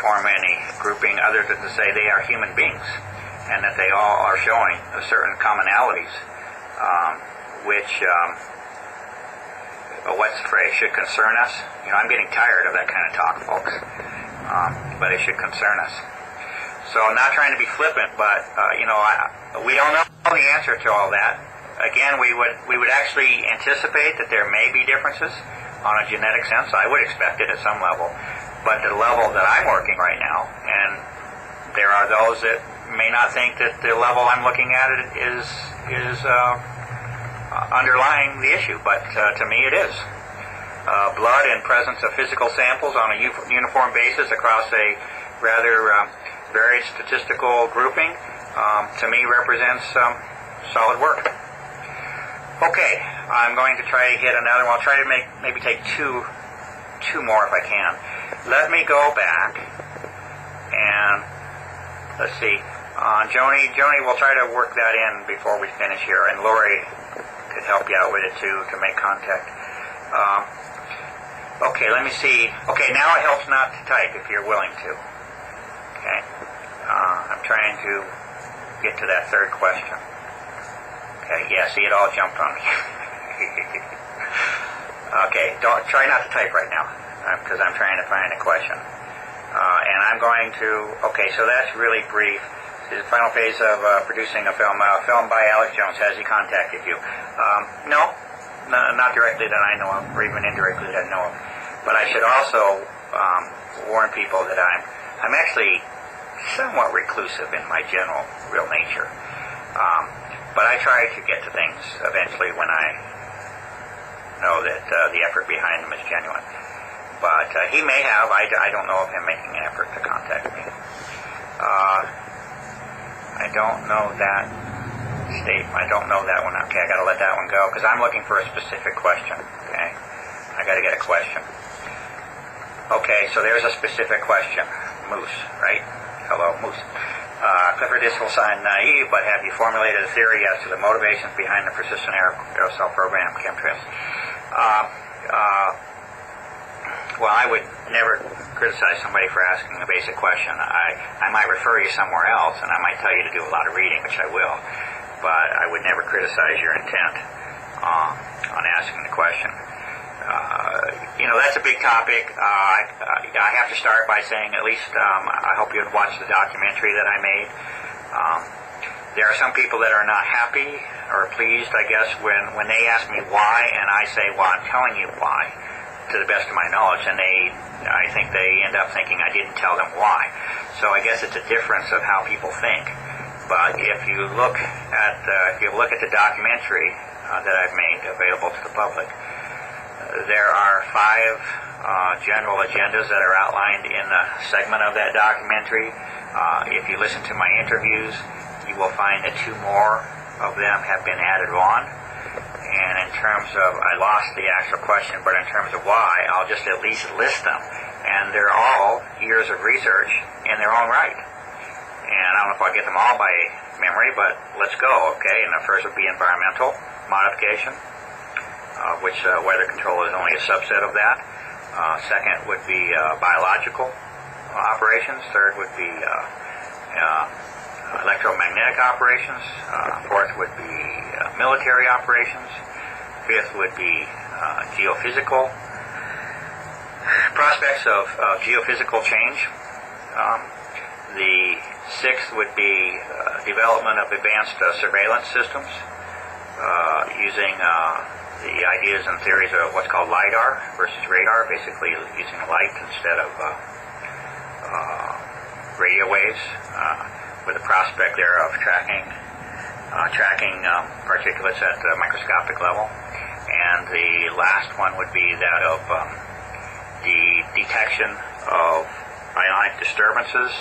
form any grouping other than to say they are human beings and that they all are showing certain commonalities, which, what's the phrase, should concern us. I'm getting tired of that kind of talk, folks, but it should concern us. So I'm not trying to be flippant, but, we don't know the answer to all that. Again, we would actually anticipate that there may be differences on a genetic sense. I would expect it at some level. But the level that I'm working right now, and there are those that may not think that the level I'm looking at it is underlying the issue, but to me it is. Blood and presence of physical samples on a uniform basis across a rather varied statistical grouping, to me represents solid work. Okay, I'm going to try to hit another one. I'll try to maybe take two more if I can. Let me go back and let's see. Joni, we'll try to work that in before we finish here, and Lori could help you out with it too to make contact. Okay, let me see. Okay, now it helps not to type if you're willing to. Okay, I'm trying to get to that third question. Okay, yeah, see, it all jumped on me. Okay, try not to type right now, because I'm trying to find a question. And I'm going to, okay, so that's really brief. This is the final phase of producing a film. Film by Alex Jones. Has he contacted you? No, not directly that I know of, or even indirectly that I know of. But I should also warn people that I'm actually somewhat reclusive in my general real nature. But I try to get to things eventually when I know that the effort behind them is genuine. But he may have. I don't know of him making an effort to contact me. I don't know that statement. I don't know that one. Okay, I got to let that one go because I'm looking for a specific question. Okay, I got to get a question. Okay, so there's a specific question. Moose, right? Hello, Moose. Clifford, this will sound naive, but have you formulated a theory as to the motivations behind the persistent aerosol program, chemtrails? Well, I would never criticize somebody for asking a basic question. I might refer you somewhere else, and I might tell you to do a lot of reading, which I will, but I would never criticize your intent on asking the question. That's a big topic. I have to start by saying, at least, I hope you watched the documentary that I made. There are some people that are not happy or pleased, I guess, when they ask me why, and I say, well, I'm telling you why, to the best of my knowledge, and I think they end up thinking I didn't tell them why. So I guess it's a difference of how people think. But if you look at the documentary that I've made available to the public, there are 5 general agendas that are outlined in a segment of that documentary. If you listen to my interviews, you will find that 2 more of them have been added on. And in terms of, I lost the actual question, but in terms of why, I'll just at least list them. And they're all years of research in their own right. And I don't know if I'll get them all by memory, but let's go, okay? And the first would be environmental modification, which weather control is only a subset of that. Second would be biological operations. Third would be electromagnetic operations. Fourth would be military operations. Fifth would be geophysical prospects of geophysical change. The sixth would be development of advanced surveillance systems using the ideas and theories of what's called LiDAR versus radar, basically using light instead of radio waves, with the prospect there of tracking particulates at the microscopic level. And the last one would be that of the detection of ionic disturbances,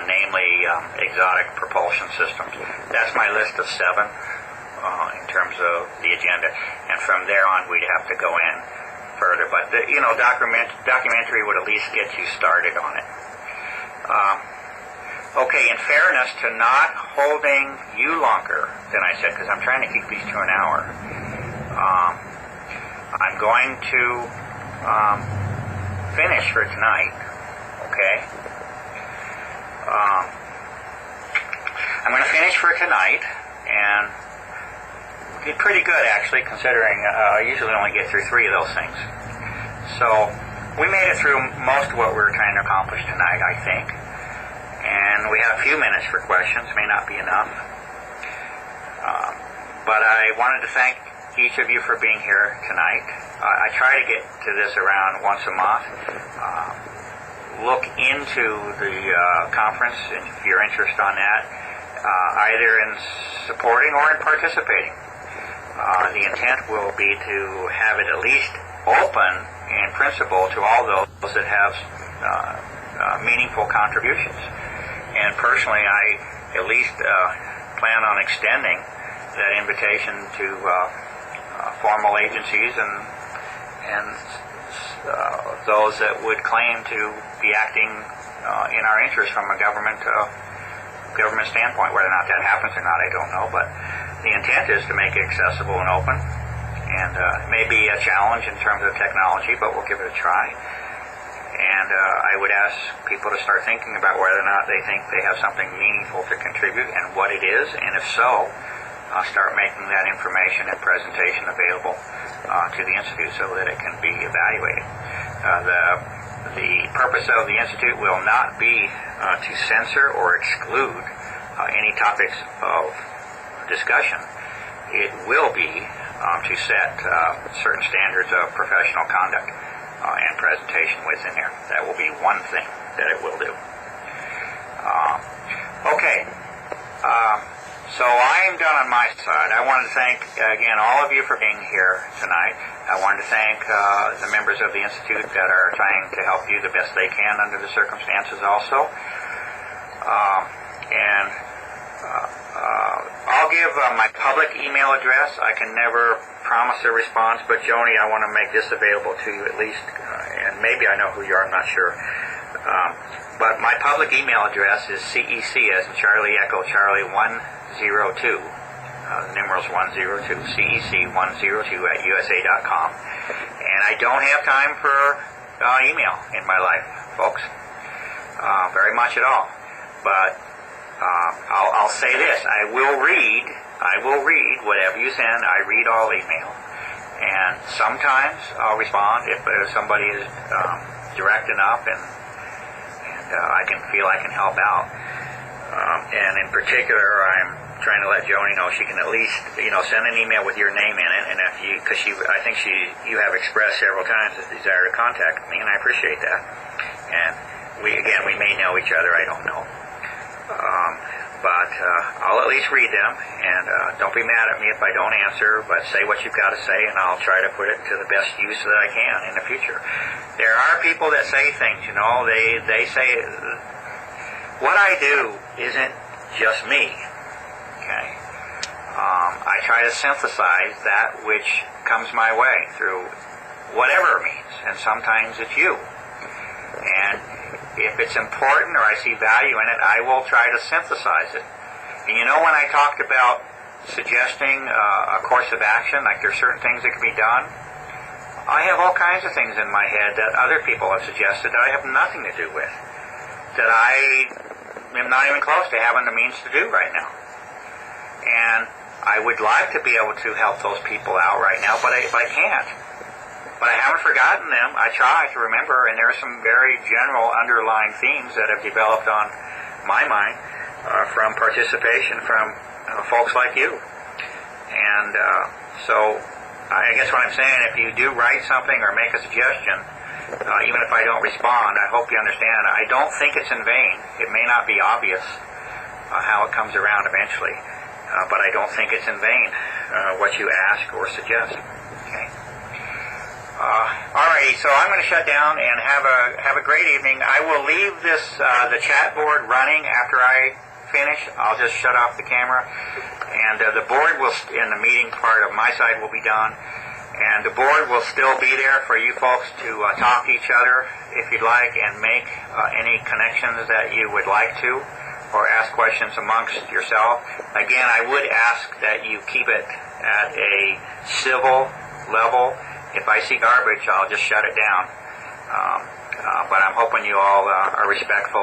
namely exotic propulsion systems. That's my list of 7 in terms of the agenda, and from there on we'd have to go in further. But documentary would at least get you started on it. Okay, in fairness to not holding you longer than I said, because I'm trying to keep these to an hour, I'm going to finish for tonight, okay? for tonight, and did pretty good actually, considering I usually only get through 3 of those things. So we made it through most of what we were trying to accomplish tonight, I think. And we have a few minutes for questions, may not be enough. But I wanted to thank each of you for being here tonight. I try to get to this around once a month. Look into the conference if you're interested on that, either in supporting or in participating. The intent will be to have it at least open in principle to all those that have meaningful contributions. And personally, I at least plan on extending that invitation to formal agencies and those that would claim to be acting in our interest from a government standpoint. Whether or not that happens or not, I don't know, but the intent is to make it accessible and open, and it may be a challenge in terms of technology, but we'll give it a try. And I would ask people to start thinking about whether or not they think they have something meaningful to contribute and what it is, and if so, start making that information and presentation available to the Institute so that it can be evaluated. The purpose of the Institute will not be to censor or exclude any topics of discussion. It will be to set certain standards of professional conduct and presentation within there. That will be one thing that it will do. Okay. So I am done on my side. I wanted to thank, again, all of you for being here tonight. I wanted to thank the members of the Institute that are trying to help you the best they can under the circumstances also. I'll give my public email address. I can never promise a response, but Joni, I want to make this available to you at least, and maybe I know who you are, I'm not sure. But my public email address is CEC, as in Charlie Echo Charlie 102, the numerals 102, CEC102 @ USA.com. And I don't have time for email in my life, folks, very much at all. But I'll say this: I will read whatever you send. I read all email, and sometimes I'll respond if somebody is direct enough and I can feel I can help out. And in particular, I'm trying to let Joni know she can at least, send an email with your name in it, and if you, because I think you have expressed several times a desire to contact me, and I appreciate that. And we may know each other, I don't know. But I'll at least read them, and don't be mad at me if I don't answer, but say what you've got to say, and I'll try to put it to the best use that I can in the future. There are people that say things, they say, what I do isn't just me, okay? I try to synthesize that which comes my way through whatever means, and sometimes it's you. And if it's important or I see value in it, I will try to synthesize it. And when I talked about suggesting a course of action, like there's certain things that can be done, I have all kinds of things in my head that other people have suggested that I have nothing to do with, that I am not even close to having the means to do right now. And I would like to be able to help those people out right now, but I can't. But I haven't forgotten them. I try to remember, and there are some very general underlying themes that have developed on my mind from participation from folks like you. And so I guess what I'm saying, if you do write something or make a suggestion, even if I don't respond, I hope you understand, I don't think it's in vain. It may not be obvious how it comes around eventually, but I don't think it's in vain what you ask or suggest. Okay. Alrighty, so I'm going to shut down and have a great evening. I will leave the chat board running after I finish. I'll just shut off the camera, and the board will, in the meeting part of my side, will be done, and the board will still be there for you folks to talk to each other if you'd like, and make any connections that you would like to, or ask questions amongst yourself. Again, I would ask that you keep it at a civil level. If I see garbage, I'll just shut it down. But I'm hoping you all are respectful